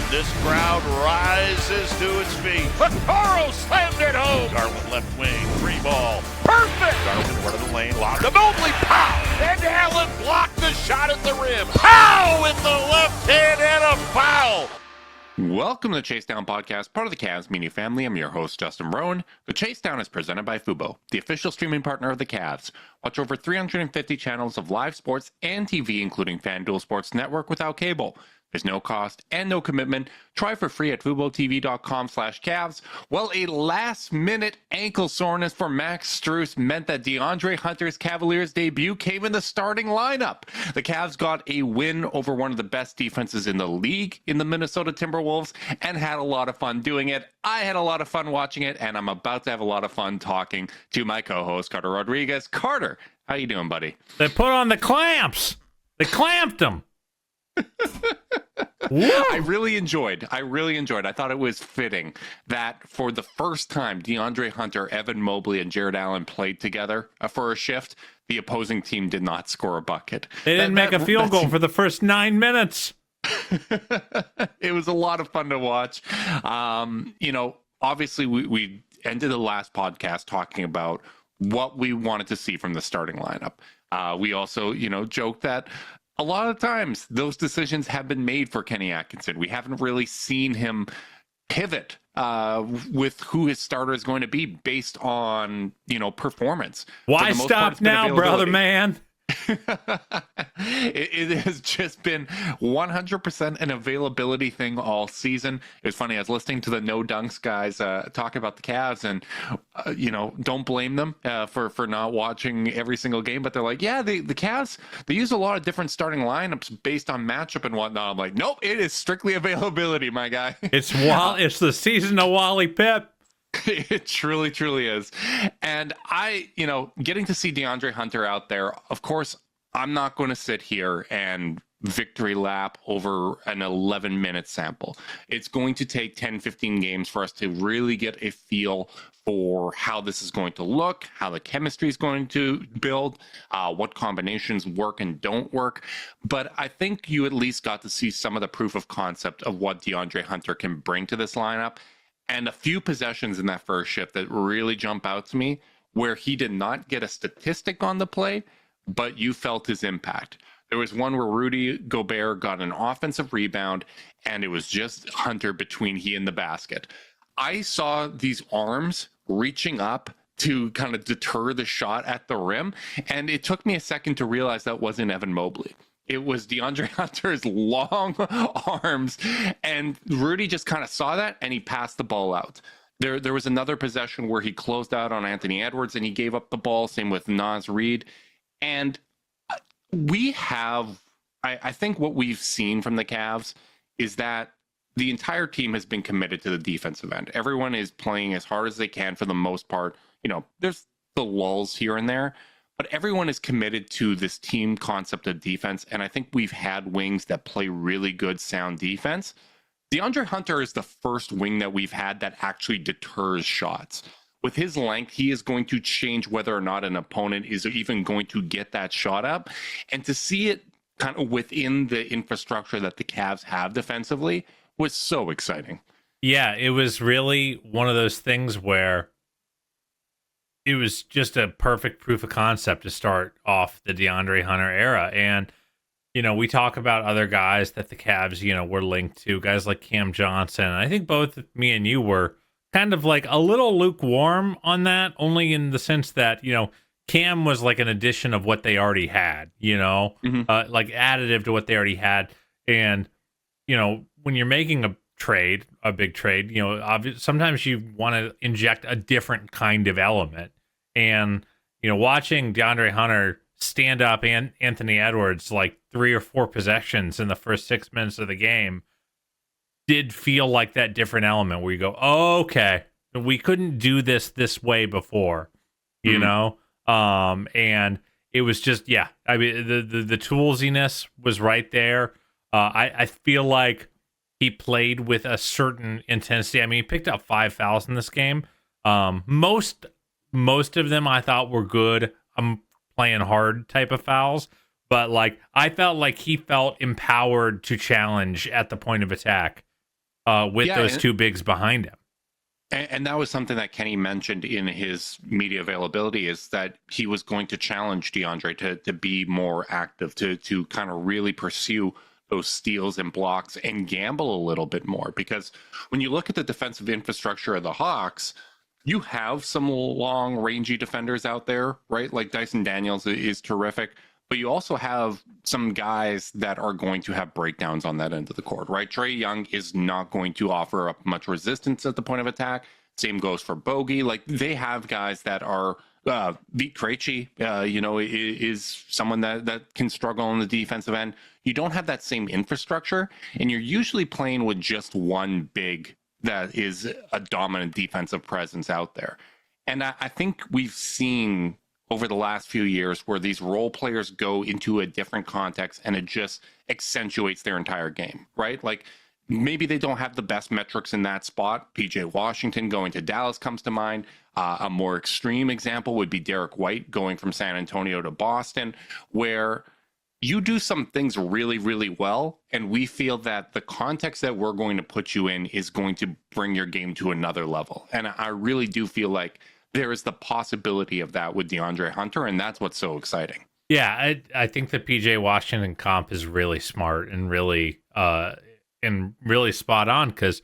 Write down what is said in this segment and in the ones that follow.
This crowd rises to its feet. Vaccaro slammed it home. Garland left wing, free ball. Perfect! Garland part of the lane, lobbed to Mobley. Pow! And Allen blocked the shot at the rim. Pow! With the left hand and a foul. Welcome to the Chase Down Podcast, part of the Cavs media family. I'm your host, Justin Rowan. The Chase Down is presented by Fubo, the official streaming partner of the Cavs. Watch over 350 channels of live sports and TV, including FanDuel Sports Network without cable. There's no cost and no commitment. Try for free at FuboTV.com/Cavs. Well, a last-minute ankle soreness for Max Strus meant that DeAndre Hunter's Cavaliers debut came in the starting lineup. The Cavs got a win over one of the best defenses in the league in the Minnesota Timberwolves and had a lot of fun doing it. I had a lot of fun watching it, and I'm about to have a lot of fun talking to my co-host, Carter Rodriguez. Carter, how you doing, buddy? They put on the clamps. They clamped them. I really enjoyed. I thought it was fitting that for the first time, DeAndre Hunter, Evan Mobley, and Jared Allen played together for a shift. The opposing team did not score a bucket. They didn't make a field goal for the first 9 minutes. It was a lot of fun to watch. Obviously, we ended the last podcast talking about what we wanted to see from the starting lineup. We also, joked that a lot of times those decisions have been made for Kenny Atkinson. We haven't really seen him pivot with who his starter is going to be based on, performance. Why stop now, brother man? It has just been 100% an availability thing all season. It was funny. I was listening to the No Dunks guys talk about the Cavs, and don't blame them for not watching every single game. But they're like, yeah, the Cavs, they use a lot of different starting lineups based on matchup and whatnot. I'm like, nope, it is strictly availability, my guy. It's the season of Wally Pipp. It truly, truly is. And getting to see DeAndre Hunter out there, of course, I'm not going to sit here and victory lap over an 11-minute sample. It's going to take 10, 15 games for us to really get a feel for how this is going to look, how the chemistry is going to build, what combinations work and don't work. But I think you at least got to see some of the proof of concept of what DeAndre Hunter can bring to this lineup. And a few possessions in that first shift that really jump out to me where he did not get a statistic on the play, but you felt his impact. There was one where Rudy Gobert got an offensive rebound, and it was just Hunter between he and the basket. I saw these arms reaching up to kind of deter the shot at the rim, and it took me a second to realize that wasn't Evan Mobley. It was DeAndre Hunter's long arms, and Rudy just kind of saw that, and he passed the ball out. There was another possession where he closed out on Anthony Edwards, and he gave up the ball, same with Naz Reid. And we have, I think what we've seen from the Cavs is that the entire team has been committed to the defensive end. Everyone is playing as hard as they can for the most part. There's the lulls here and there, but everyone is committed to this team concept of defense, and I think we've had wings that play really good, sound defense. DeAndre Hunter is the first wing that we've had that actually deters shots. With his length, he is going to change whether or not an opponent is even going to get that shot up. And to see it kind of within the infrastructure that the Cavs have defensively was so exciting. Yeah, it was really one of those things where it was just a perfect proof of concept to start off the DeAndre Hunter era. And, we talk about other guys that the Cavs, were linked to, guys like Cam Johnson. I think both me and you were kind of like a little lukewarm on that, only in the sense that, Cam was like an addition of what they already had, like additive to what they already had. And, when you're making a big trade, sometimes you want to inject a different kind of element. And, watching DeAndre Hunter stand up and Anthony Edwards like 3 or 4 possessions in the first 6 minutes of the game did feel like that different element where you go, oh, okay, we couldn't do this way before, and it was just, yeah, I mean, the toolsiness was right there. I feel like he played with a certain intensity. I mean, he picked up 5 fouls in this game. Most of them I thought were good. I'm playing hard type of fouls, but like I felt like he felt empowered to challenge at the point of attack. with those two bigs behind him. And that was something that Kenny mentioned in his media availability, is that he was going to challenge DeAndre to be more active, to kind of really pursue those steals and blocks and gamble a little bit more. Because when you look at the defensive infrastructure of the Hawks, you have some long, rangy defenders out there, right? Like Dyson Daniels is terrific. But you also have some guys that are going to have breakdowns on that end of the court, right? Trae Young is not going to offer up much resistance at the point of attack. Same goes for Bogey. Like, they have guys that are Vit Krejci, is someone that can struggle on the defensive end. You don't have that same infrastructure, and you're usually playing with just one big that is a dominant defensive presence out there. And I think we've seen over the last few years where these role players go into a different context and it just accentuates their entire game, right? Like, maybe they don't have the best metrics in that spot. PJ Washington going to Dallas comes to mind. A more extreme example would be Derek White going from San Antonio to Boston, where you do some things really, really well, and we feel that the context that we're going to put you in is going to bring your game to another level. And I really do feel like there is the possibility of that with DeAndre Hunter, and that's what's so exciting. Yeah, I think the PJ Washington comp is really smart and really spot on, because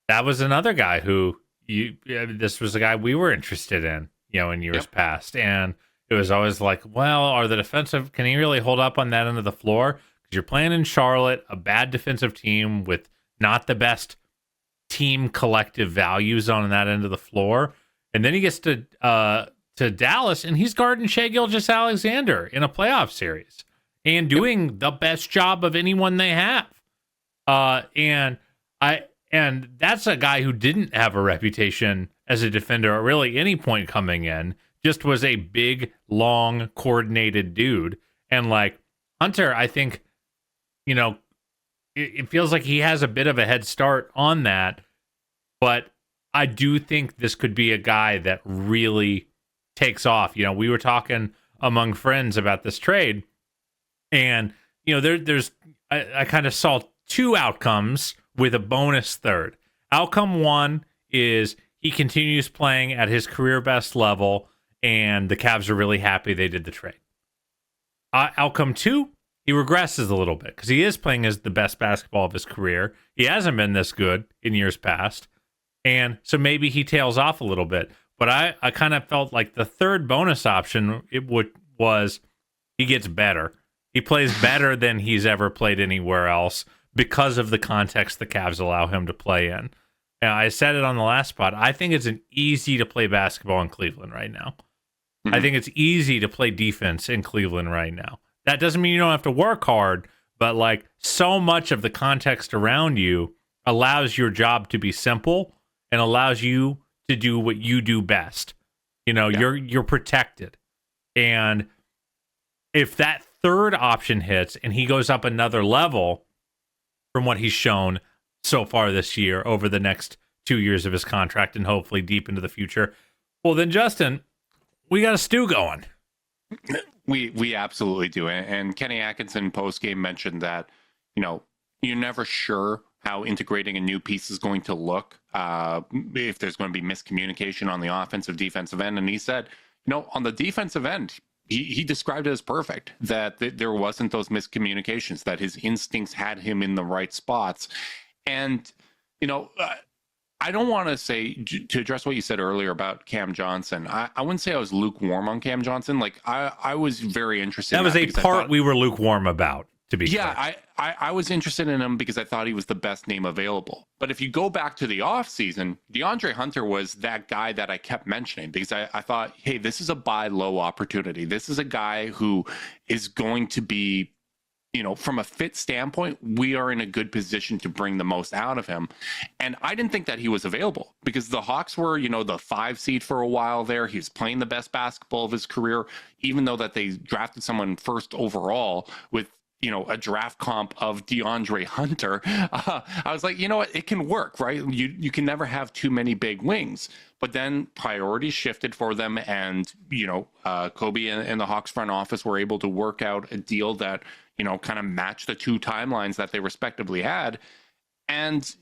that was another guy who this was a guy we were interested in, in years past, and it was always like, well, can he really hold up on that end of the floor? Because you're playing in Charlotte, a bad defensive team with not the best team collective values on that end of the floor. And then he gets to Dallas, and he's guarding Shai Gilgeous-Alexander in a playoff series and doing the best job of anyone they have. And that's a guy who didn't have a reputation as a defender at really any point coming in, just was a big, long, coordinated dude. And like Hunter, I think, it feels like he has a bit of a head start on that, but I do think this could be a guy that really takes off. We were talking among friends about this trade, and I kind of saw two outcomes with a bonus third. Outcome one is he continues playing at his career best level, and the Cavs are really happy they did the trade. Outcome two, he regresses a little bit because he is playing as the best basketball of his career. He hasn't been this good in years past. And so maybe he tails off a little bit. But I kind of felt like the third bonus option was he gets better. He plays better than he's ever played anywhere else because of the context the Cavs allow him to play in. And I said it on the last spot. I think it's an easy to play basketball in Cleveland right now. Mm-hmm. I think it's easy to play defense in Cleveland right now. That doesn't mean you don't have to work hard, but like so much of the context around you allows your job to be simple and allows you to do what you do best. You're protected. And if that third option hits and he goes up another level from what he's shown so far this year over the next 2 years of his contract and hopefully deep into the future, well then, Justin, we got a stew going. We absolutely do. And Kenny Atkinson post-game mentioned that, you're never sure how integrating a new piece is going to look, if there's going to be miscommunication on the offensive defensive end. And he said, on the defensive end, he described it as perfect, that there wasn't those miscommunications, that his instincts had him in the right spots. And, I don't want to say, to address what you said earlier about Cam Johnson, I wouldn't say I was lukewarm on Cam Johnson. Like, I was very interested. That was a part we were lukewarm about, to be clear. I was interested in him because I thought he was the best name available. But if you go back to the offseason, DeAndre Hunter was that guy that I kept mentioning because I thought, hey, this is a buy low opportunity. This is a guy who is going to be, from a fit standpoint, we are in a good position to bring the most out of him. And I didn't think that he was available because the Hawks were, the 5 seed for a while there. He was playing the best basketball of his career, even though that they drafted someone first overall with, a draft comp of DeAndre Hunter. I was like, what, it can work, right? You can never have too many big wings. But then priorities shifted for them, and Kobe and the Hawks front office were able to work out a deal that kind of matched the two timelines that they respectively had. And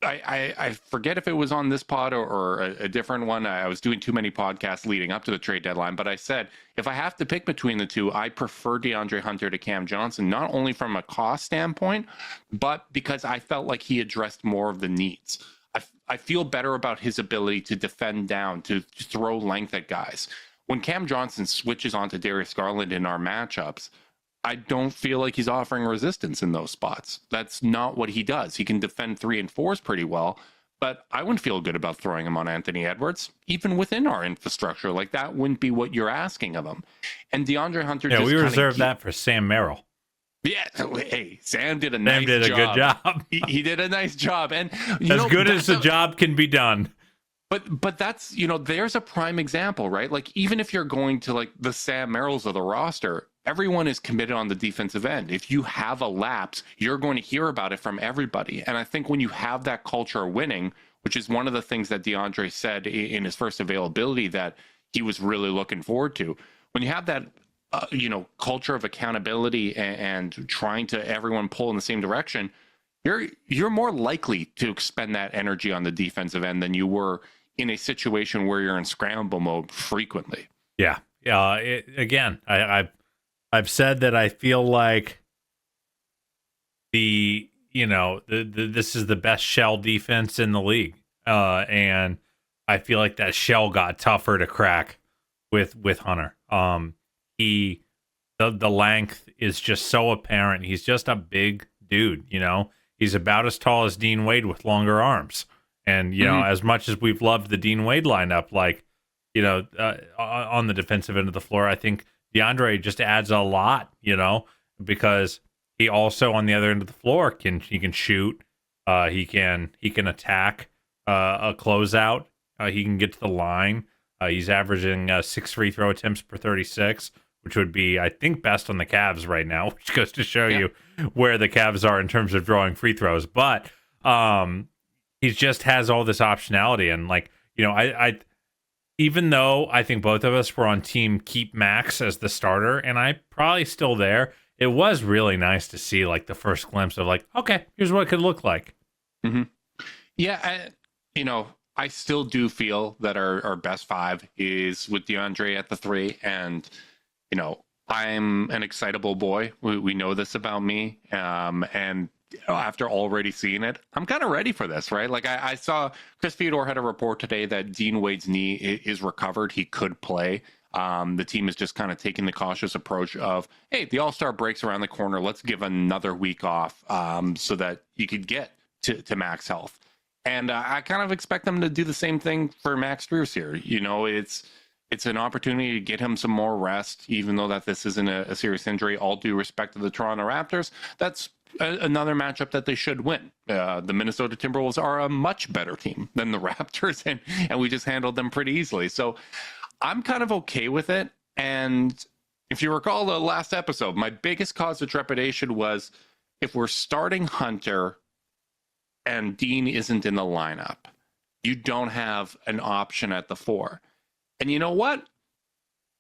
I forget if it was on this pod or a different one. I was doing too many podcasts leading up to the trade deadline, but I said if I have to pick between the two, I prefer DeAndre Hunter to Cam Johnson, not only from a cost standpoint, but because I felt like he addressed more of the needs. I feel better about his ability to defend down, to throw length at guys. When Cam Johnson switches onto Darius Garland in our matchups, I don't feel like he's offering resistance in those spots. That's not what he does. He can defend 3 and 4s pretty well, but I wouldn't feel good about throwing him on Anthony Edwards, even within our infrastructure. Like, that wouldn't be what you're asking of him. And DeAndre Hunter, yeah, we reserved that for Sam Merrill. Yeah, hey, Sam did a good job. He did a nice job, and as good as the job can be done. But that's, there's a prime example, right? Like, even if you're going to like the Sam Merrills of the roster, everyone is committed on the defensive end. If you have a lapse, you're going to hear about it from everybody. And I think when you have that culture of winning, which is one of the things that DeAndre said in his first availability that he was really looking forward to, when you have that, culture of accountability and trying to everyone pull in the same direction, you're more likely to expend that energy on the defensive end than you were in a situation where you're in scramble mode frequently. Yeah. Again, I've said that I feel like this is the best shell defense in the league, and I feel like that shell got tougher to crack with Hunter. The length is just so apparent. He's just a big dude. He's about as tall as Dean Wade with longer arms. And as much as we've loved the Dean Wade lineup, on the defensive end of the floor, I think DeAndre just adds a lot, because he also on the other end of the floor can shoot, he can attack a closeout, he can get to the line. He's averaging 6 free throw attempts per 36, which would be, I think, best on the Cavs right now, which goes to show you where the Cavs are in terms of drawing free throws. But he just has all this optionality, and I even though I think both of us were on team keep Max as the starter, and I probably still there, it was really nice to see the first glimpse of okay, here's what it could look like. Mm-hmm. Yeah, I still do feel that our best 5 is with DeAndre at the 3, and I'm an excitable boy. We know this about me, and after already seeing it, I'm kind of ready for this, right? I saw Chris Theodore had a report today that Dean Wade's knee is recovered. He could play. The team is just kind of taking the cautious approach of, hey, the All-Star break's around the corner. Let's give another week off so that you could get to max health. And I kind of expect them to do the same thing for Max Strus here. It's an opportunity to get him some more rest, even though that this isn't a serious injury. All due respect to the Toronto Raptors, that's another matchup that they should win. The Minnesota Timberwolves are a much better team than the Raptors, and we just handled them pretty easily. So I'm kind of okay with it. And if you recall the last episode, my biggest cause of trepidation was if we're starting Hunter and Dean isn't in the lineup, you don't have an option at the 4. And you know what?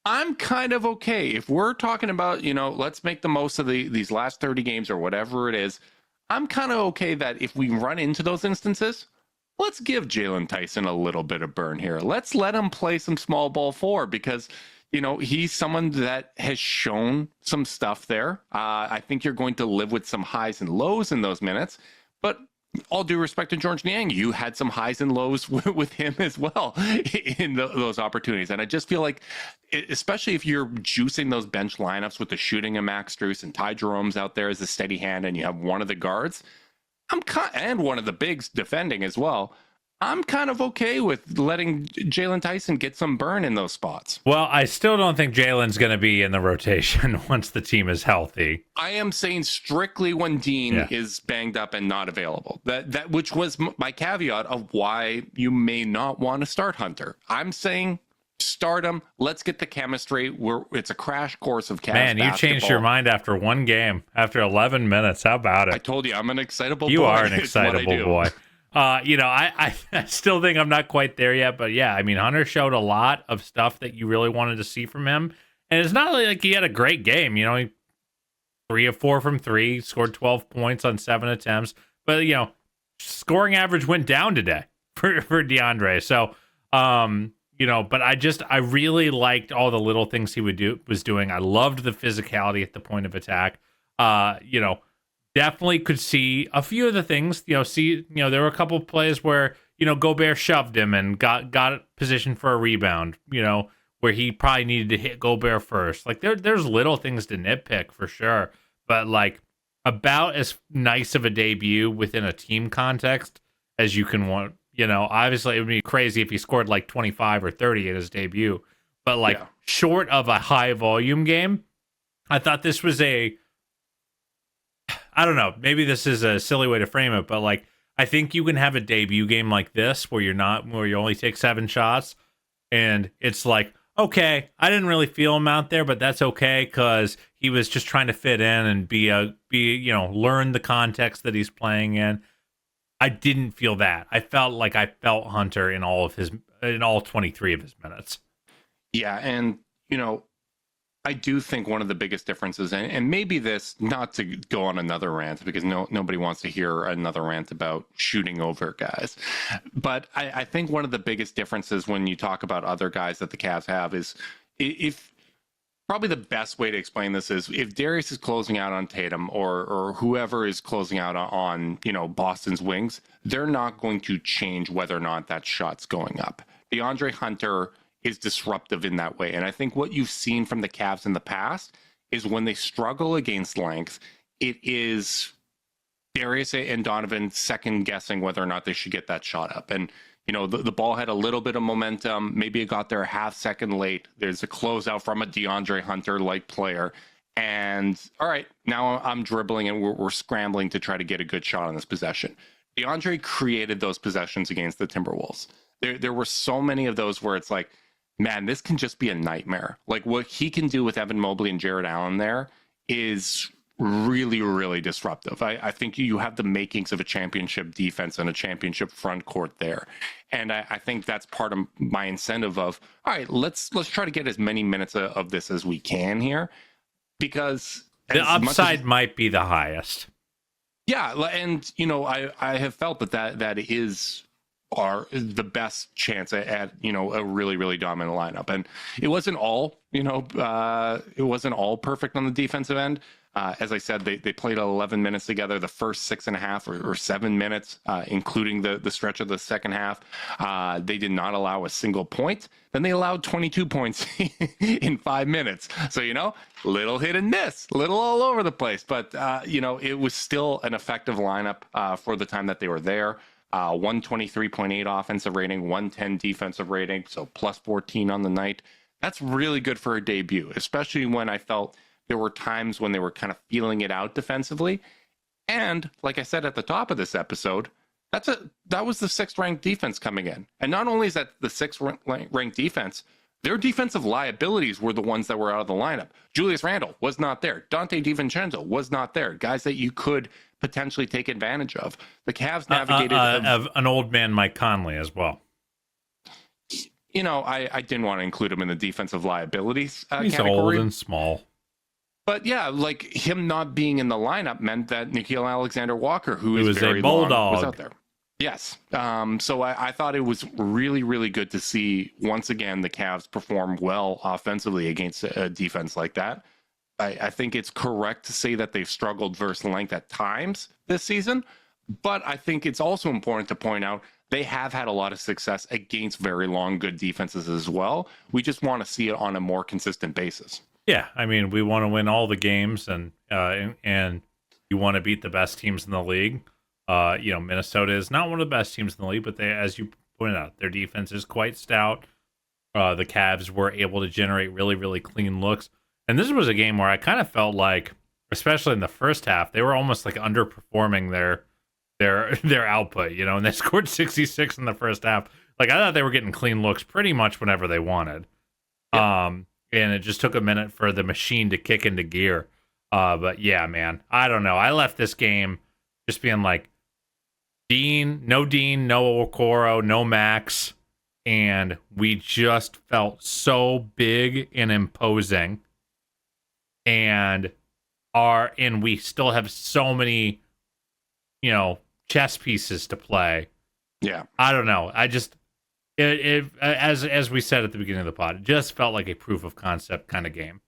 I'm kind of okay. If we're talking about, let's make the most of these last 30 games or whatever it is, I'm kind of okay that if we run into those instances, let's give Jalen Tyson a little bit of burn here. Let's let him play some small ball 4 because, he's someone that has shown some stuff there. I think you're going to live with some highs and lows in those minutes, but all due respect to George Niang, you had some highs and lows with him as well in those opportunities. And I just feel like, especially if you're juicing those bench lineups with the shooting of Max Strus and Ty Jerome's out there as a steady hand, and you have one of the guards, and one of the bigs defending as well, I'm kind of okay with letting Jalen Tyson get some burn in those spots. Well, I still don't think Jalen's going to be in the rotation once the team is healthy. I am saying strictly when Dean is banged up and not available. That which was my caveat of why you may not want to start Hunter. I'm saying start him. Let's get the chemistry. It's a crash course of Cavs Man, you basketball. changed your mind after one game, after 11 minutes. How about it? I told you, I'm an excitable boy. You are an excitable boy. I still think I'm not quite there yet, but yeah, I mean, Hunter showed a lot of stuff that you really wanted to see from him. And it's not like he had a great game. He 3 of 4 from 3, scored 12 points on 7 attempts. But, scoring average went down today for DeAndre. So, but I really liked all the little things he was doing. I loved the physicality at the point of attack. Definitely could see a few of the things, there were a couple of plays where, Gobert shoved him and got positioned for a rebound, where he probably needed to hit Gobert first. Like there's little things to nitpick for sure, but like about as nice of a debut within a team context as you can want. Obviously it would be crazy if he scored like 25 or 30 at his debut, but like short of a high volume game, I thought this was I don't know, maybe this is a silly way to frame it, but like I think you can have a debut game like this where you only take 7 shots and it's like, okay, I didn't really feel him out there, but that's okay because he was just trying to fit in and learn the context that he's playing in. I didn't feel that. I felt Hunter in all 23 of his minutes. Yeah, and I do think one of the biggest differences, and maybe this, not to go on another rant because nobody wants to hear another rant about shooting over guys, but I think one of the biggest differences when you talk about other guys that the Cavs have is if probably the best way to explain this is if Darius is closing out on Tatum or whoever is closing out on Boston's wings, they're not going to change whether or not that shot's going up. DeAndre Hunter is disruptive in that way. And I think what you've seen from the Cavs in the past is when they struggle against length, it is Darius and Donovan second guessing whether or not they should get that shot up. And, the ball had a little bit of momentum. Maybe it got there a half second late. There's a closeout from a DeAndre Hunter-like player. And all right, now I'm dribbling and we're scrambling to try to get a good shot on this possession. DeAndre created those possessions against the Timberwolves. There were so many of those where it's like, man, this can just be a nightmare. Like what he can do with Evan Mobley and Jared Allen there is really, really disruptive. I think you have the makings of a championship defense and a championship front court there. And I think that's part of my incentive of, all right, let's try to get as many minutes of this as we can here, because the upside might be the highest. Yeah. And, I have felt that is the best chance at a really, really dominant lineup. And it wasn't all perfect on the defensive end. As I said, they played 11 minutes together, the first 6.5 or 7 minutes, including the stretch of the second half. They did not allow a single point. Then they allowed 22 points in 5 minutes. So, little hit and miss, little all over the place. But, it was still an effective lineup for the time that they were there. 123.8 offensive rating, 110 defensive rating, so plus 14 on the night. That's really good for a debut, especially when I felt there were times when they were kind of feeling it out defensively. And like I said at the top of this episode, that was the 6th ranked defense coming in. And not only is that the 6th ranked defense, their defensive liabilities were the ones that were out of the lineup. Julius Randle was not there. Dante DiVincenzo was not there. Guys that you could potentially take advantage of. The Cavs navigated an old man Mike Conley as well. I didn't want to include him in the defensive liabilities He's category. Old and small. But yeah, like him not being in the lineup meant that Nickeil Alexander-Walker, who is was very a bulldog, long, was out there. Yes. So I thought it was really, really good to see once again the Cavs perform well offensively against a defense like that. I think it's correct to say that they've struggled versus length at times this season, but I think it's also important to point out they have had a lot of success against very long, good defenses as well. We just want to see it on a more consistent basis. Yeah, I mean, we want to win all the games, and you want to beat the best teams in the league. Minnesota is not one of the best teams in the league, but they, as you pointed out, their defense is quite stout. The Cavs were able to generate really, really clean looks. And this was a game where I kind of felt like, especially in the first half, they were almost like underperforming their output, and they scored 66 in the first half. Like I thought they were getting clean looks pretty much whenever they wanted. Yep. And it just took a minute for the machine to kick into gear. But yeah, man, I don't know. I left this game just being like, Dean, no Okoro, no Max. And we just felt so big and imposing. And we still have so many, chess pieces to play. Yeah. I don't know. I just as we said at the beginning of the pod, it just felt like a proof of concept kind of game.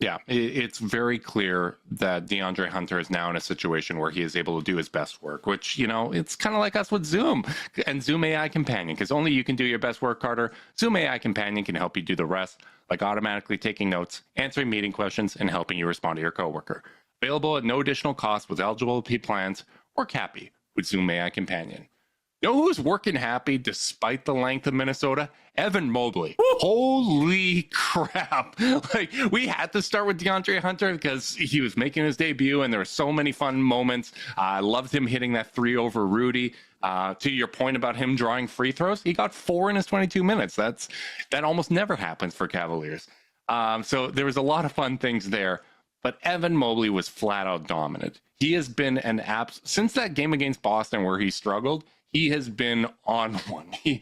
Yeah, it's very clear that DeAndre Hunter is now in a situation where he is able to do his best work, which, it's kind of like us with Zoom and Zoom AI Companion, because only you can do your best work, Carter. Zoom AI Companion can help you do the rest, like automatically taking notes, answering meeting questions, and helping you respond to your coworker. Available at no additional cost with eligible plans or Cappy with Zoom AI Companion. You know who's working happy despite the length of Minnesota? Evan Mobley. Holy crap. We had to start with DeAndre Hunter because he was making his debut and there were so many fun moments. I loved him hitting that 3 over Rudy. To your point about him drawing free throws, he got 4 in his 22 minutes. That almost never happens for Cavaliers. So there was a lot of fun things there. But Evan Mobley was flat out dominant. He has been since that game against Boston where he struggled, he has been on one. He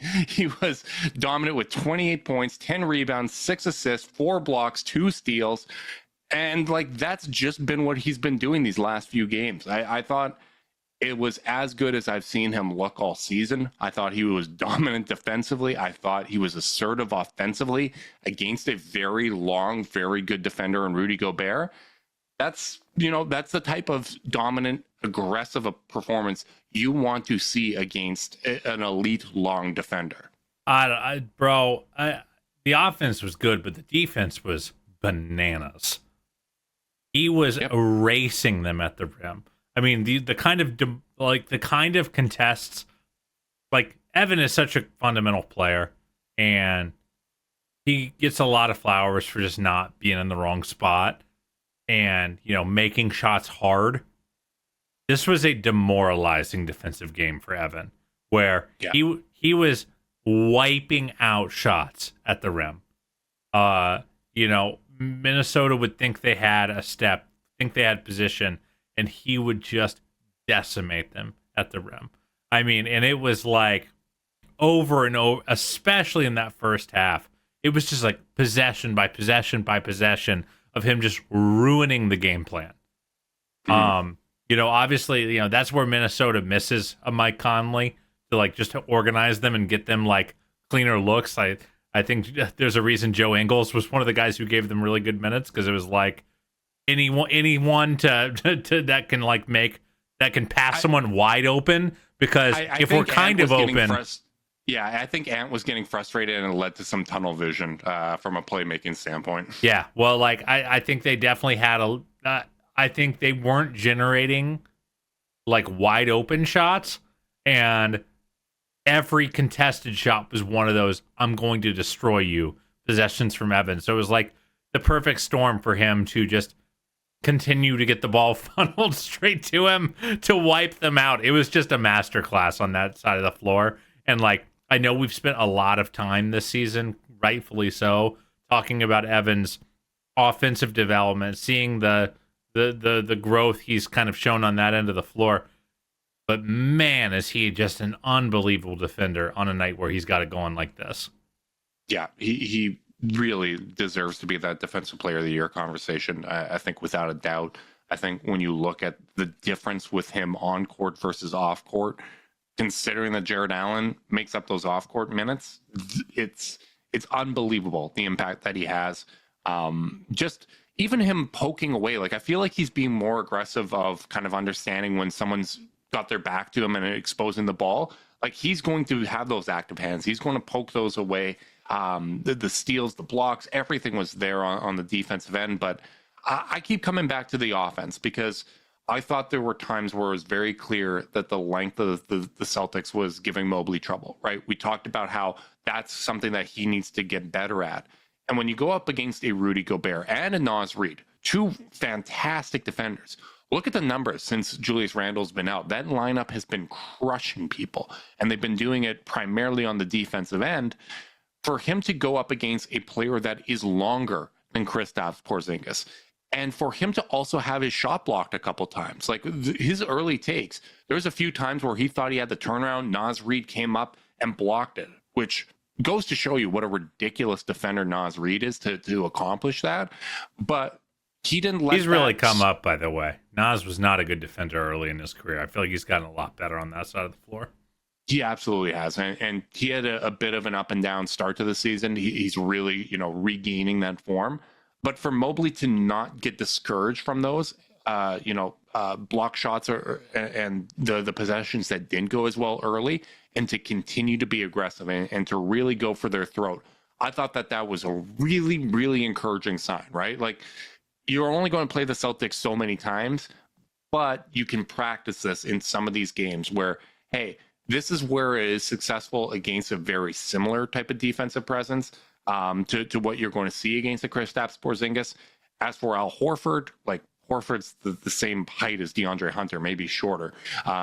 was dominant with 28 points, 10 rebounds, 6 assists, 4 blocks, 2 steals. And that's just been what he's been doing these last few games. I thought it was as good as I've seen him look all season. I thought he was dominant defensively. I thought he was assertive offensively against a very long, very good defender in Rudy Gobert. That's the type of dominant, aggressive performance you want to see against an elite long defender. The offense was good, but the defense was bananas. He was erasing them at the rim. I mean, the kind of contests, Evan is such a fundamental player, and he gets a lot of flowers for just not being in the wrong spot and making shots hard. This was a demoralizing defensive game for Evan, where he was wiping out shots at the rim. Minnesota would think they had a step, think they had position, and he would just decimate them at the rim. I mean, and it was over and over, especially in that first half. It was just possession by possession by possession of him just ruining the game plan. Obviously, that's where Minnesota misses a Mike Conley to just to organize them and get them cleaner looks. I think there's a reason Joe Ingles was one of the guys who gave them really good minutes, because it was anyone that can pass someone wide open, because if we're kind of open. I think Ant was getting frustrated and it led to some tunnel vision from a playmaking standpoint. Yeah, well, I think they definitely had I think they weren't generating wide open shots, and every contested shot was one of those "I'm going to destroy you" possessions from Evan. So it was the perfect storm for him to just continue to get the ball funneled straight to him to wipe them out. It was just a masterclass on that side of the floor, and I know we've spent a lot of time this season, rightfully so, talking about Evan's offensive development, seeing the growth he's kind of shown on that end of the floor. But man, is he just an unbelievable defender on a night where he's got it going like this. Yeah, he really deserves to be that Defensive Player of the Year conversation, I think, without a doubt. I think when you look at the difference with him on court versus off court, considering that Jared Allen makes up those off-court minutes, it's unbelievable the impact that he has. Just even him poking away, I feel like he's being more aggressive of kind of understanding when someone's got their back to him and exposing the ball. He's going to have those active hands. He's going to poke those away. The steals, the blocks, everything was there on the defensive end. But I keep coming back to the offense, because I thought there were times where it was very clear that the length of the Celtics was giving Mobley trouble, right? We talked about how that's something that he needs to get better at. And when you go up against a Rudy Gobert and a Naz Reid, 2 fantastic defenders, look at the numbers since Julius Randle's been out. That lineup has been crushing people, and they've been doing it primarily on the defensive end. For him to go up against a player that is longer than Kristaps Porzingis, and for him to also have his shot blocked a couple times, his early takes, there was a few times where he thought he had the turnaround. Naz Reid came up and blocked it, which goes to show you what a ridiculous defender Naz Reid is to accomplish that. But he didn't let He's really come up, by the way. Nas was not a good defender early in his career. I feel like he's gotten a lot better on that side of the floor. He absolutely has, and he had a bit of an up and down start to the season. He's really, regaining that form. But for Mobley to not get discouraged from those, block shots and the possessions that didn't go as well early, and to continue to be aggressive and to really go for their throat, I thought that was a really, really encouraging sign, right? Like, you're only going to play the Celtics so many times, but you can practice this in some of these games where, hey, this is where it is successful against a very similar type of defensive presence to what you're going to see against the Kristaps Porzingis. As for Al Horford, like, Horford's the same height as DeAndre Hunter, maybe shorter.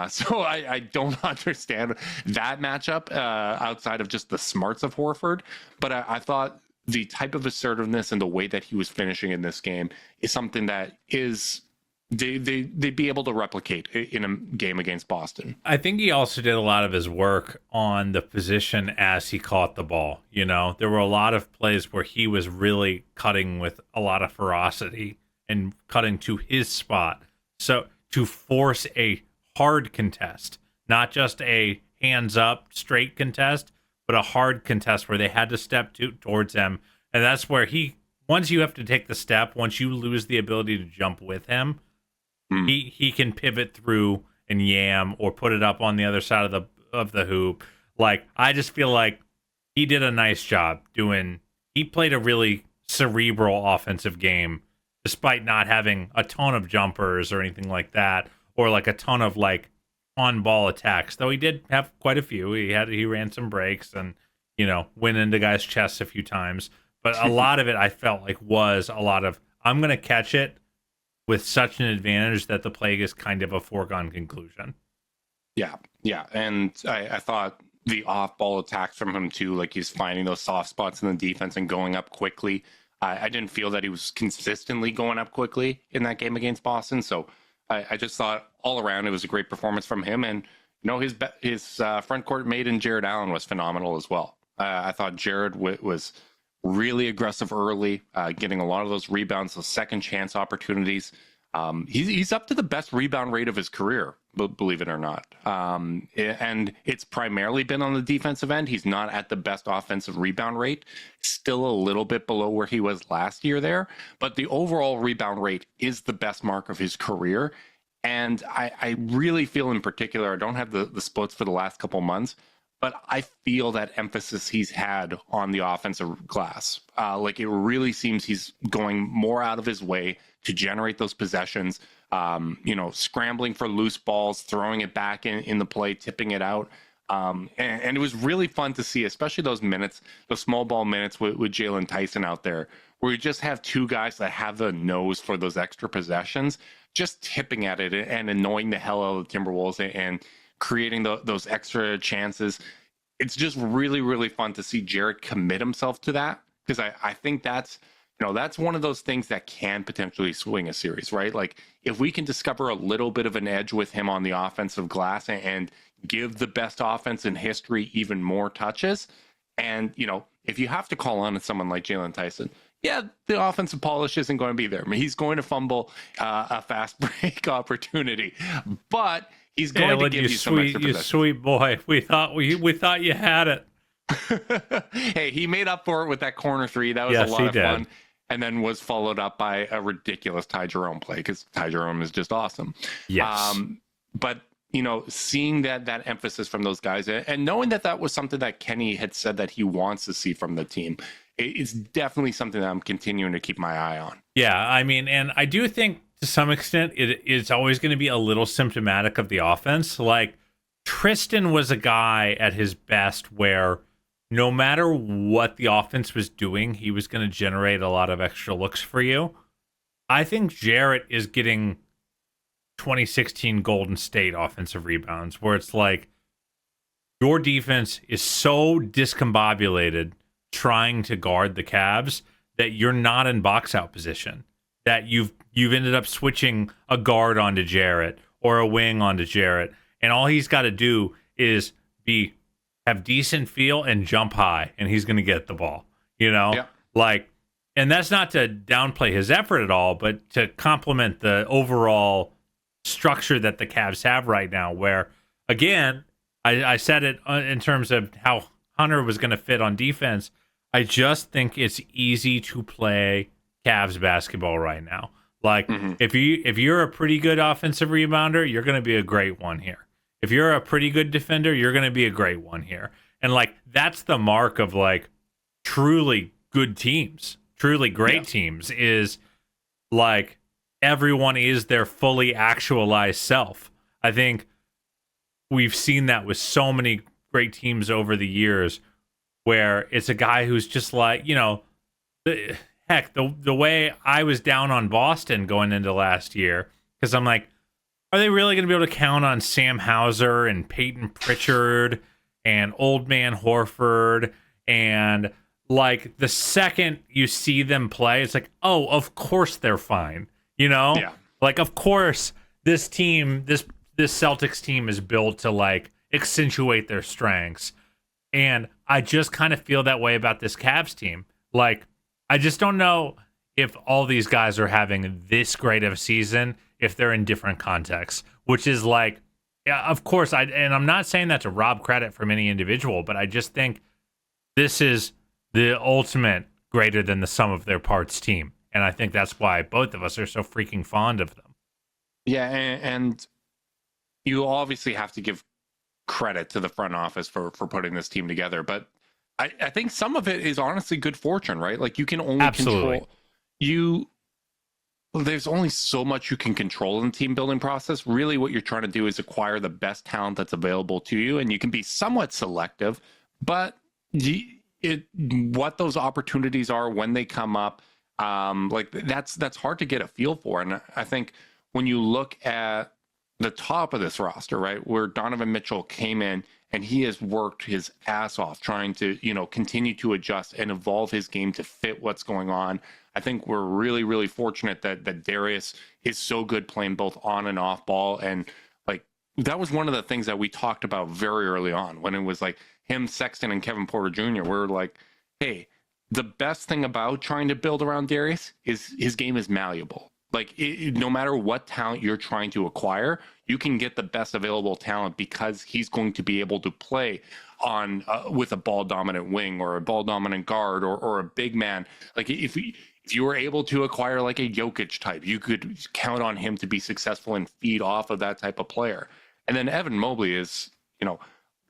So I don't understand that matchup outside of just the smarts of Horford. But I thought the type of assertiveness and the way that he was finishing in this game is something that is they'd be able to replicate in a game against Boston. I think he also did a lot of his work on the position as he caught the ball. There were a lot of plays where he was really cutting with a lot of ferocity and cutting to his spot. So to force a hard contest, not just a hands up straight contest, but a hard contest where they had to step towards him. And that's where once you have to take the step, once you lose the ability to jump with him, he can pivot through and yam or put it up on the other side of the hoop. Like, I just feel like he did a nice job he played a really cerebral offensive game, despite not having a ton of jumpers or anything like that, or like a ton of like on ball attacks, though he did have quite a few. He ran some breaks and, went into guys' chests a few times. But a lot of it I felt like was a lot of, I'm going to catch it with such an advantage that the play is kind of a foregone conclusion. Yeah. And I thought the off-ball attacks from him too, like he's finding those soft spots in the defense and going up quickly. I didn't feel that he was consistently going up quickly in that game against Boston. So I just thought all around it was a great performance from him. And, his front court mate in Jared Allen was phenomenal as well. I thought Jared was really aggressive early, getting a lot of those rebounds, those second chance opportunities. He's up to the best rebound rate of his career, believe it or not. And it's primarily been on the defensive end. He's not at the best offensive rebound rate, still a little bit below where he was last year there. But the overall rebound rate is the best mark of his career. And I really feel in particular, I don't have the splits for the last couple months, but I feel that emphasis he's had on the offensive glass. Like, it really seems he's going more out of his way to generate those possessions, scrambling for loose balls, throwing it back in the play, tipping it out. And it was really fun to see, especially those minutes, those small ball minutes with Jalen Tyson out there, where you just have two guys that have the nose for those extra possessions, just tipping at it and annoying the hell out of the Timberwolves and creating those extra chances. It's just really, really fun to see Jarrett commit himself to that, because I think that's one of those things that can potentially swing a series, right? Like, if we can discover a little bit of an edge with him on the offensive glass and give the best offense in history even more touches, and, if you have to call on someone like Jalen Tyson, yeah, the offensive polish isn't going to be there. I mean, he's going to fumble a fast break opportunity, but he's going to give you some extra possessions. You sweet boy. We thought you had it. Hey, he made up for it with that corner three. That was a lot of fun. And then was followed up by a ridiculous Ty Jerome play, because Ty Jerome is just awesome. Yes. But, seeing that emphasis from those guys and knowing that was something that Kenny had said that he wants to see from the team, it's definitely something that I'm continuing to keep my eye on. Yeah, I mean, and I do think to some extent it's always going to be a little symptomatic of the offense. Like, Tristan was a guy at his best where no matter what the offense was doing, he was going to generate a lot of extra looks for you. I think Jarrett is getting 2016 Golden State offensive rebounds, where it's like your defense is so discombobulated trying to guard the Cavs that you're not in box out position, that you've ended up switching a guard onto Jarrett or a wing onto Jarrett, and all he's got to do is have decent feel and jump high, and he's going to get the ball, Yeah. Like, and that's not to downplay his effort at all, but to complement the overall structure that the Cavs have right now, where, again, I said it in terms of how Hunter was going to fit on defense. I just think it's easy to play Cavs basketball right now. Like, if you're a pretty good offensive rebounder, you're going to be a great one here. If you're a pretty good defender, you're going to be a great one here. And, like, that's the mark of, like, truly good teams, truly great teams, is, like, everyone is their fully actualized self. I think we've seen that with so many great teams over the years, where it's a guy who's just like, the way I was down on Boston going into last year, because I'm like, are they really going to be able to count on Sam Hauser and Peyton Pritchard and Old Man Horford? And, like, the second you see them play, it's like, oh, of course they're fine. Yeah. Like, of course this team, this Celtics team is built to, like, accentuate their strengths. And I just kind of feel that way about this Cavs team. Like, I just don't know if all these guys are having this great of a season if they're in different contexts, which is like, yeah, of course, and I'm not saying that to rob credit from any individual, but I just think this is the ultimate greater than the sum of their parts team. And I think that's why both of us are so freaking fond of them. Yeah, and you obviously have to give credit to the front office for putting this team together, but I think some of it is honestly good fortune, right? Like, you can only control there's only so much you can control in the team building process. Really, what you're trying to do is acquire the best talent that's available to you, and you can be somewhat selective, but what those opportunities are when they come up, like, that's hard to get a feel for. And I think when you look at the top of this roster, right, where Donovan Mitchell came in and he has worked his ass off trying to, continue to adjust and evolve his game to fit what's going on. I think we're really, really fortunate that Darius is so good playing both on and off ball. And, like, that was one of the things that we talked about very early on when it was like him, Sexton, and Kevin Porter Jr. We're like, hey, the best thing about trying to build around Darius is his game is malleable. Like, no matter what talent you're trying to acquire, you can get the best available talent because he's going to be able to play on with a ball dominant wing or a ball dominant guard or a big man. Like, if you were able to acquire like a Jokic type, you could count on him to be successful and feed off of that type of player. And then Evan Mobley is,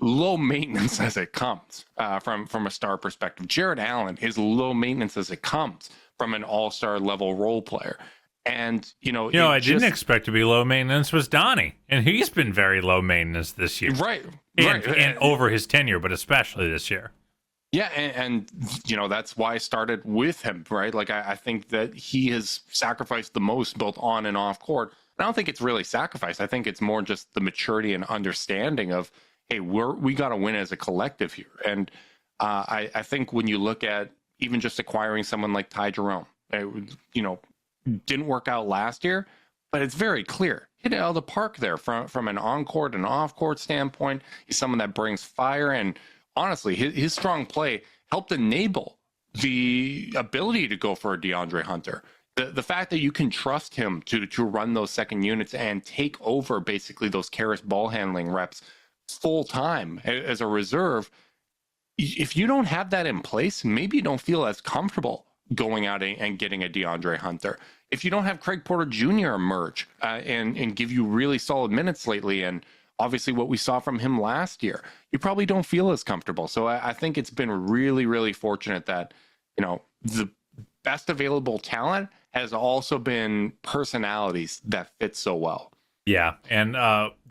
low maintenance as it comes from a star perspective. Jared Allen is low maintenance as it comes from an all-star level role player. And, I didn't expect to be low maintenance was Donnie, and he's been very low maintenance this year. Right. And over his tenure, but especially this year. Yeah, and that's why I started with him, right? Like, I think that he has sacrificed the most both on and off court. And I don't think it's really sacrifice. I think it's more just the maturity and understanding of, hey, we got to win as a collective here. And I think when you look at even just acquiring someone like Ty Jerome, didn't work out last year, but it's very clear. Hit it out of the park there from an on-court and off-court standpoint. He's someone that brings fire, and honestly, his strong play helped enable the ability to go for a DeAndre Hunter. The fact that you can trust him to run those second units and take over basically those Karras ball handling reps full time as a reserve. If you don't have that in place, maybe you don't feel as comfortable going out and getting a DeAndre Hunter. If you don't have Craig Porter Jr. emerge and give you really solid minutes lately, and obviously what we saw from him last year, you probably don't feel as comfortable. So I think it's been really, really fortunate that, the best available talent has also been personalities that fit so well. Yeah. And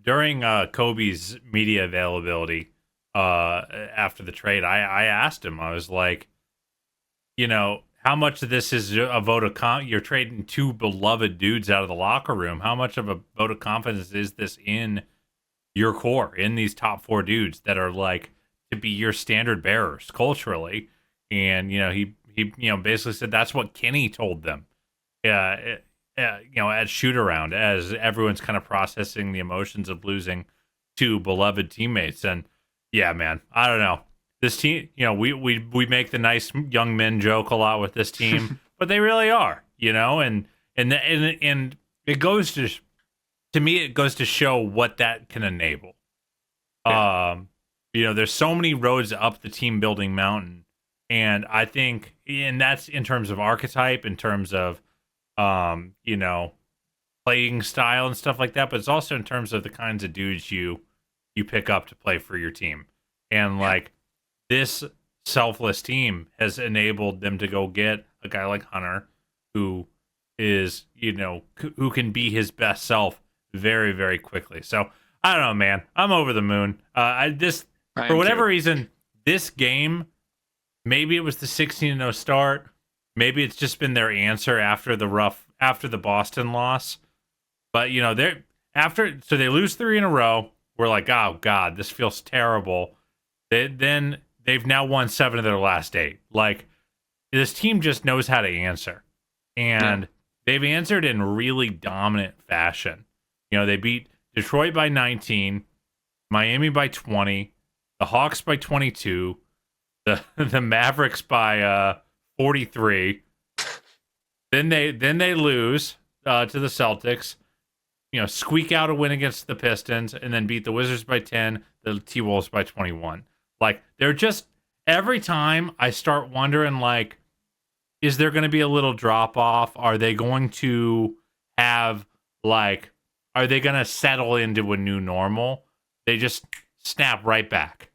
during Kobe's media availability after the trade, I asked him, I was like, how much of this is a vote of you're trading two beloved dudes out of the locker room. How much of a vote of confidence is this in your core, in these top four dudes that are like to be your standard bearers culturally? And, he basically said that's what Kenny told them, at shoot around, as everyone's kind of processing the emotions of losing two beloved teammates. And yeah, man, I don't know. This team, we make the nice young men joke a lot with this team, but they really are, and it goes to me, it goes to show what that can enable. Yeah. There's so many roads up the team building mountain, and I think, and that's in terms of archetype, in terms of, playing style and stuff like that, but it's also in terms of the kinds of dudes you pick up to play for your team. And like this selfless team has enabled them to go get a guy like Hunter, who is, who can be his best self very, very quickly. So I don't know, man. I'm over the moon. For whatever reason, this game, maybe it was the 16-0 start. Maybe it's just been their answer after the Boston loss. But so they lose 3 in a row. We're like, oh God, this feels terrible. Then they've now won 7 of their last 8. Like, this team just knows how to answer, and they've answered in really dominant fashion. They beat Detroit by 19, Miami by 20, the Hawks by 22, the Mavericks by 43. Then they lose to the Celtics. Squeak out a win against the Pistons, and then beat the Wizards by 10, the T-Wolves by 21. Like, they're just, every time I start wondering, like, is there going to be a little drop off? Are they going to have, like, are they going to settle into a new normal? They just snap right back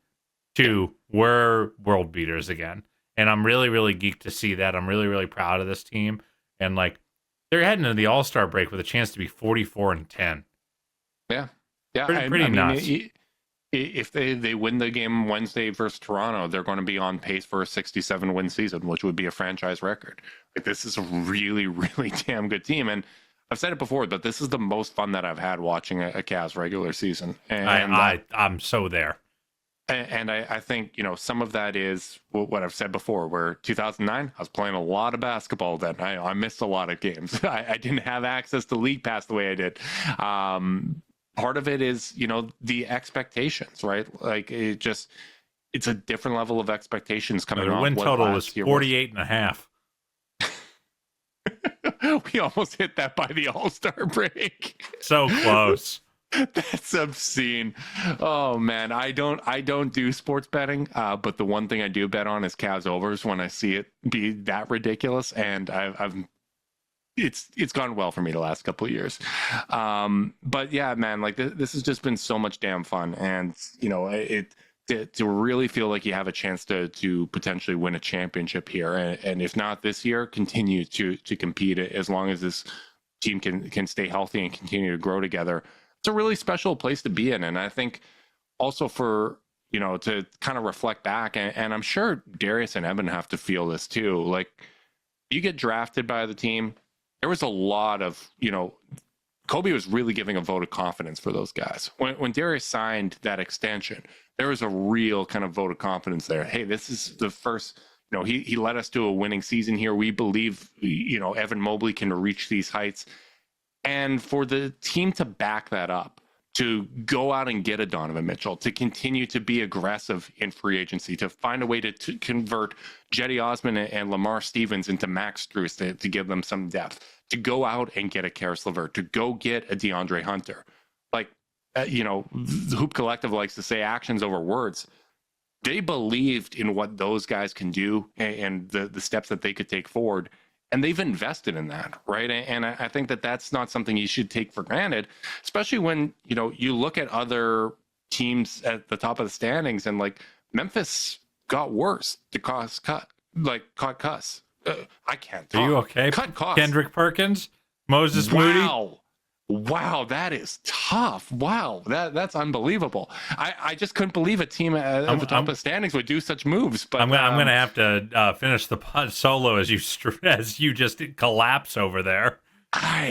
to we're world beaters again. And I'm really, really geeked to see that. I'm really, really proud of this team. And, like, they're heading into the All-Star break with a chance to be 44-10. Yeah. Pretty nuts. If they win the game Wednesday versus Toronto, they're going to be on pace for a 67-win season, which would be a franchise record. Like, this is a really, really damn good team. And I've said it before, but this is the most fun that I've had watching a Cavs regular season. And I'm so there. And I think, some of that is what I've said before, where 2009, I was playing a lot of basketball then. I missed a lot of games. I didn't have access to League Pass the way I did. Part of it is, the expectations, right? Like, it's a different level of expectations coming off. The win total was 48.5. We almost hit that by the All-Star break. So close. That's obscene. Oh man, I don't do sports betting, but the one thing I do bet on is Cavs overs when I see it be that ridiculous, and it's gone well for me the last couple of years. But yeah, man, like this has just been so much damn fun, and to really feel like you have a chance to potentially win a championship here, and if not this year, continue to compete as long as this team can stay healthy and continue to grow together. It's a really special place to be in. And I think also for, to kind of reflect back, and I'm sure Darius and Evan have to feel this too. Like, you get drafted by the team, there was a lot of, Kobe was really giving a vote of confidence for those guys. When Darius signed that extension, there was a real kind of vote of confidence there. Hey, this is the first, he led us to a winning season here. We believe, Evan Mobley can reach these heights. And for the team to back that up, to go out and get a Donovan Mitchell, to continue to be aggressive in free agency, to find a way to convert Jetty Osman and Lamar Stevens into Max Strus to give them some depth, to go out and get a Karis LeVert, to go get a DeAndre Hunter. Like, the Hoop Collective likes to say actions over words. They believed in what those guys can do and the steps that they could take forward. And they've invested in that, right? And I think that that's not something you should take for granted, especially when, you look at other teams at the top of the standings, and like Memphis got worse to cut cuss. I can't talk. Are you okay? Cut costs. Kendrick Perkins? Moses Moody? Wow, that is tough. Wow, that's unbelievable. I just couldn't believe a team at the top of the standings would do such moves. But I'm gonna have to finish the pod solo as you just collapse over there.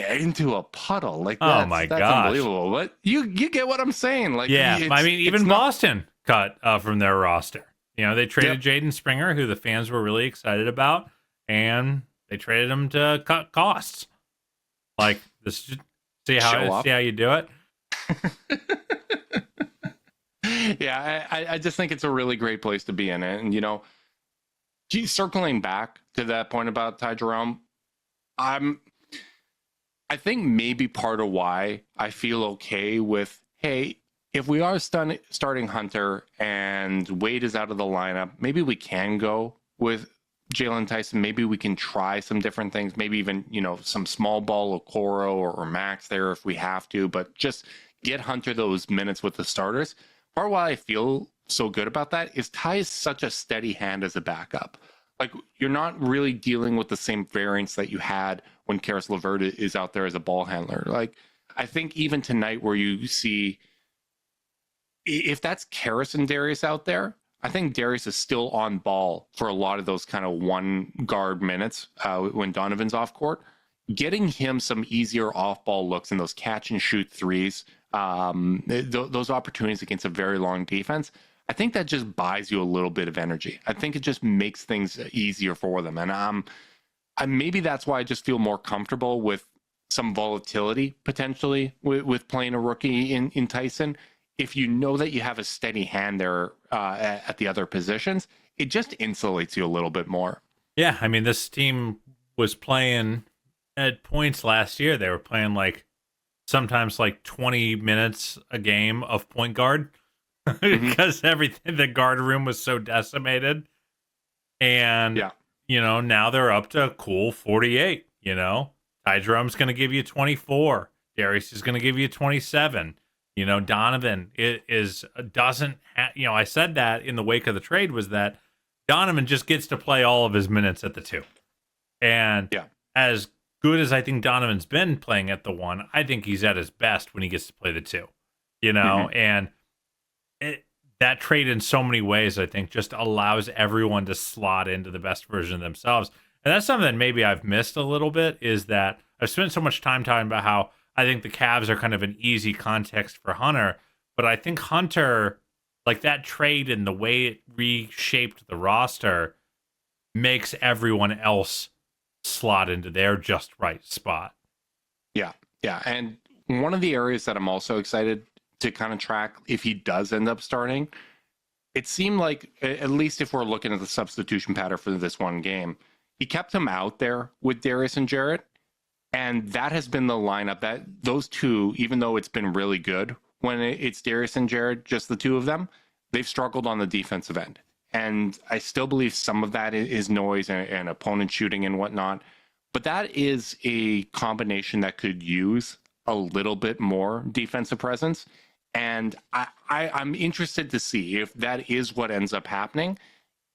Into a puddle like oh my that's gosh, unbelievable. But you get what I'm saying? Like, yeah, I mean, even Boston cut from their roster. They traded Jaden Springer, who the fans were really excited about, and they traded him to cut costs. Like, this is. See how you do it? Yeah, I just think it's a really great place to be in. And, circling back to that point about Ty Jerome, I think maybe part of why I feel okay with, hey, if we are starting Hunter and Wade is out of the lineup, maybe we can go with Jalen Tyson. Maybe we can try some different things. Maybe even, some small ball Okoro or Max there if we have to, but just get Hunter those minutes with the starters. Part of why I feel so good about that is Ty is such a steady hand as a backup. Like, you're not really dealing with the same variance that you had when Karis LeVert is out there as a ball handler. Like, I think even tonight where you see, if that's Karis and Darius out there, I think Darius is still on ball for a lot of those kind of one guard minutes when Donovan's off court. Getting him some easier off ball looks and those catch and shoot threes, those opportunities against a very long defense, I think that just buys you a little bit of energy. I think it just makes things easier for them. And maybe that's why I just feel more comfortable with some volatility potentially with playing a rookie in Tyson. If you know that you have a steady hand there at the other positions, it just insulates you a little bit more. Yeah, I mean, this team was playing at points last year. They were playing sometimes 20 minutes a game of point guard because the guard room was so decimated. And, now they're up to a cool 48, Ty Jerome's going to give you 24. Darius is going to give you 27. Donovan doesn't I said that in the wake of the trade was that Donovan just gets to play all of his minutes at the 2. And as good as I think Donovan's been playing at the 1, I think he's at his best when he gets to play the 2, and that trade in so many ways, I think, just allows everyone to slot into the best version of themselves. And that's something that maybe I've missed a little bit, is that I've spent so much time talking about how I think the Cavs are kind of an easy context for Hunter, but I think Hunter, that trade and the way it reshaped the roster, makes everyone else slot into their just right spot. Yeah. And one of the areas that I'm also excited to kind of track, if he does end up starting, it seemed like, at least if we're looking at the substitution pattern for this one game, he kept him out there with Darius and Jarrett. And that has been the lineup that those two, even though it's been really good when it's Darius and Jared, just the two of them, they've struggled on the defensive end. And I still believe some of that is noise and opponent shooting and whatnot. But that is a combination that could use a little bit more defensive presence. And I'm interested to see if that is what ends up happening,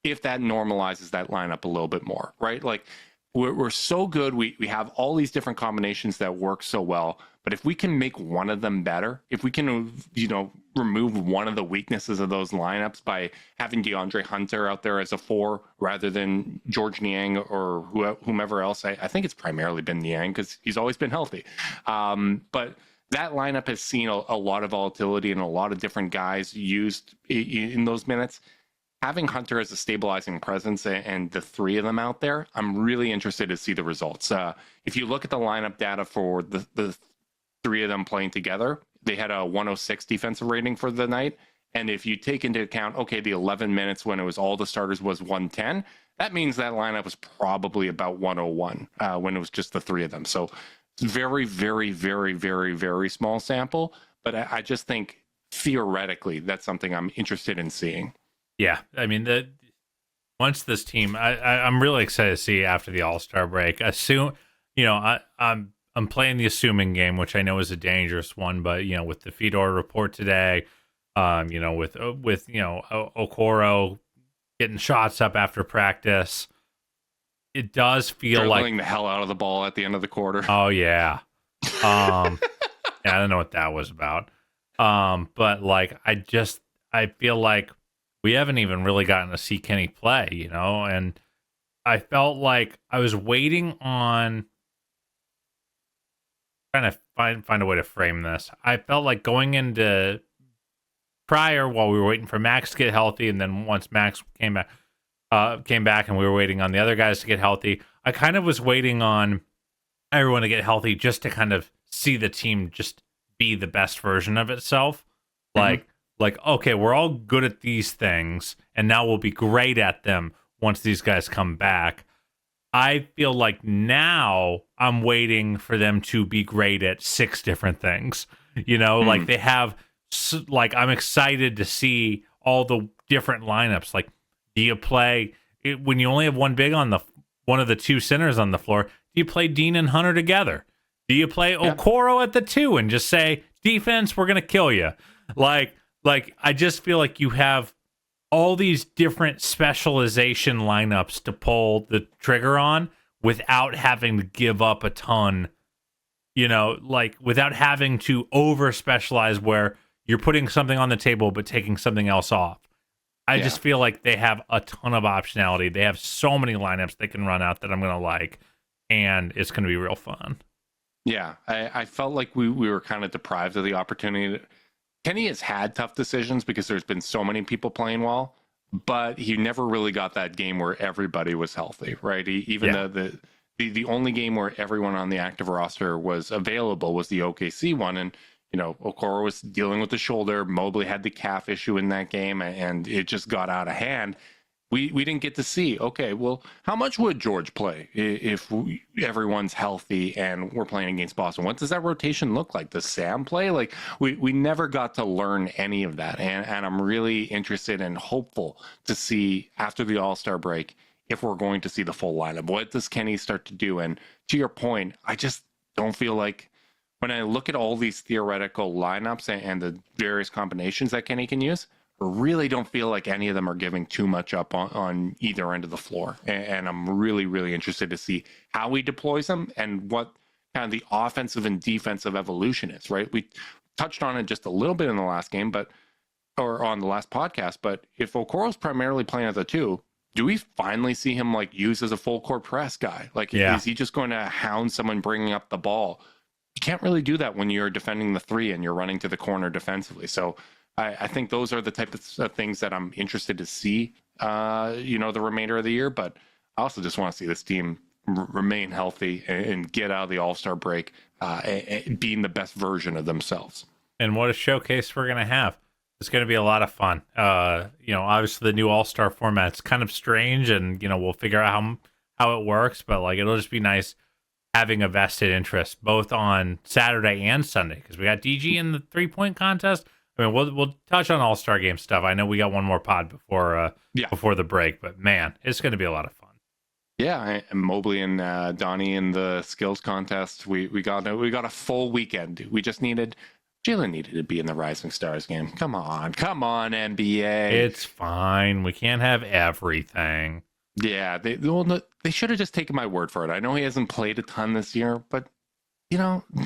if that normalizes that lineup a little bit more, right? Like, we're so good. We have all these different combinations that work so well. But if we can make one of them better, if we can, remove one of the weaknesses of those lineups by having DeAndre Hunter out there as a 4 rather than George Niang or whomever else, I think it's primarily been Niang because he's always been healthy. But that lineup has seen a lot of volatility and a lot of different guys used in those minutes. Having Hunter as a stabilizing presence and the 3 of them out there, I'm really interested to see the results. If you look at the lineup data for the 3 of them playing together, they had a 106 defensive rating for the night. And if you take into account, the 11 minutes when it was all the starters was 110, that means that lineup was probably about 101 when it was just the 3 of them. So it's very, very, very, very, very small sample. But I just think theoretically, that's something I'm interested in seeing. Yeah, I mean, once this team, I'm really excited to see after the All-Star break. I'm playing the assuming game, which I know is a dangerous one, but with the Fedor report today, with Okoro getting shots up after practice, it does feel dribbling the hell out of the ball at the end of the quarter. Oh yeah, yeah, I don't know what that was about, but I feel like we haven't even really gotten to see Kenny play, and I felt like I was waiting on trying to find a way to frame this. I felt like going into prior while we were waiting for Max to get healthy, and then once Max came back and we were waiting on the other guys to get healthy, I kind of was waiting on everyone to get healthy just to kind of see the team just be the best version of itself. Like, okay, we're all good at these things, and now we'll be great at them once these guys come back. I feel like now I'm waiting for them to be great at 6 different things. Like they have, like, I'm excited to see all the different lineups. Like, do you play when you only have one big on one of the 2 centers on the floor? Do you play Dean and Hunter together? Do you play Okoro at the 2 and just say, defense, we're going to kill you? Like I just feel like you have all these different specialization lineups to pull the trigger on without having to give up a ton, like without having to over specialize where you're putting something on the table but taking something else off. I just feel like they have a ton of optionality. They have so many lineups they can run out that I'm going to like, and it's going to be real fun. Yeah, I felt like we were kind of deprived of the opportunity. Kenny has had tough decisions because there's been so many people playing well, but he never really got that game where everybody was healthy, right? The only game where everyone on the active roster was available was the OKC one, and Okoro was dealing with the shoulder. Mobley had the calf issue in that game, and it just got out of hand. We didn't get to see, okay, well, how much would George play if everyone's healthy and we're playing against Boston? What does that rotation look like? Does Sam play? Like, we never got to learn any of that. And I'm really interested and hopeful to see after the All-Star break if we're going to see the full lineup. What does Kenny start to do? And to your point, I just don't feel like when I look at all these theoretical lineups and the various combinations that Kenny can use, really don't feel like any of them are giving too much up on either end of the floor. And I'm really, really interested to see how he deploys them and what kind of the offensive and defensive evolution is, right? We touched on it just a little bit in the last game, or on the last podcast, but if Okoro's primarily playing at the 2, do we finally see him like used as a full court press guy? Like, is he just going to hound someone bringing up the ball? You can't really do that when you're defending the 3 and you're running to the corner defensively. So I think those are the type of things that I'm interested to see, the remainder of the year. But I also just want to see this team remain healthy and get out of the All-Star break being the best version of themselves. And what a showcase we're going to have. It's going to be a lot of fun. Obviously the new All-Star format's kind of strange, and, we'll figure out how it works. But, like, it'll just be nice having a vested interest both on Saturday and Sunday, because we got DG in the 3-point contest. I mean, we'll touch on All-Star game stuff. I know we got one more pod before the break, but man, it's going to be a lot of fun. Yeah, and Mobley and Donnie in the skills contest. We got a full weekend. We just Jalen needed to be in the Rising Stars game. Come on, NBA. It's fine. We can't have everything. Yeah, they should have just taken my word for it. I know he hasn't played a ton this year, but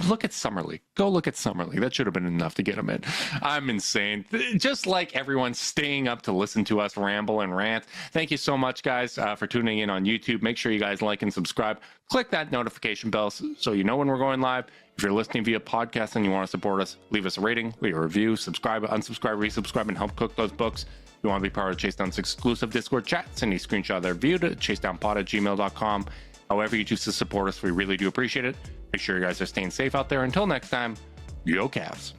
look at Summer League. Go look at Summer League. That should have been enough to get him in. I'm insane. Just like everyone staying up to listen to us ramble and rant. Thank you so much, guys, for tuning in on YouTube. Make sure you guys like and subscribe. Click that notification bell so you know when we're going live. If you're listening via podcast and you want to support us, leave us a rating, leave a review, subscribe, unsubscribe, resubscribe, and help cook those books. If you want to be part of Chase Down's exclusive Discord chat, send a screenshot of their view to chasedownpod@gmail.com. However you choose to support us, we really do appreciate it. Make sure you guys are staying safe out there. Until next time, go Cavs.